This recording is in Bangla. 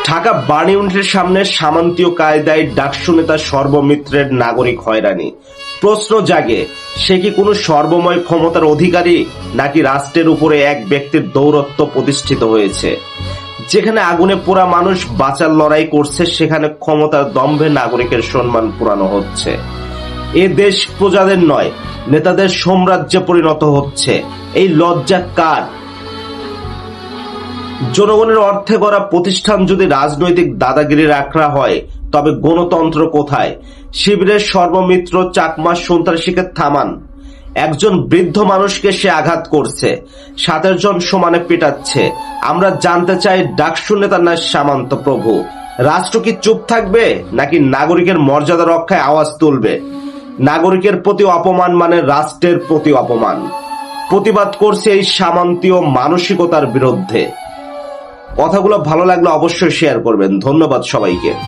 ঢাকা বার্ন ইউনিটের সামনে সামন্তীয় কায়দায় ডাকসু নেতা সর্বমিত্রের নাগরিক হয়রানি। প্রশ্ন জাগে, সে কি কোনো সর্বময় ক্ষমতার অধিকারী, নাকি রাষ্ট্রের উপরে এক ব্যক্তির দৌরত্ব প্রতিষ্ঠিত হয়েছে? যেখানে আগুনে পোড়া মানুষ বাঁচার লড়াই করছে, সেখানে ক্ষমতার দম্ভে নাগরিকের সম্মান পোড়ানো হচ্ছে। এ দেশ প্রজাদের নয়, নেতাদের সাম্রাজ্যে পরিণত হচ্ছে। এই লজ্জা কার? জনগণের অর্থে গড়া প্রতিষ্ঠান যদি রাজনৈতিক দাদাগিরির আখড়া হয়, তবে গণতন্ত্র কোথায়? শিবিরের সর্বমিত্র চাকমা সন্ত্রাসীকে থামান। একজন বৃদ্ধ মানুষকে সে আঘাত করছে, 7 জন সমানে পেটাচ্ছে। আমরা জানতে চাই, ডাকসু নেতা না সামন্ত প্রভু, রাষ্ট্র কি চুপ থাকবে, নাকি নাগরিকের মর্যাদা রক্ষায় আওয়াজ তুলবে? নাগরিকের প্রতি অপমান মানে রাষ্ট্রের প্রতি অপমান। প্রতিবাদ করছে এই সামন্তীয় মানসিকতার বিরুদ্ধে। কথাগুলো ভালো লাগলে অবশ্যই শেয়ার করবেন। ধন্যবাদ সবাইকে।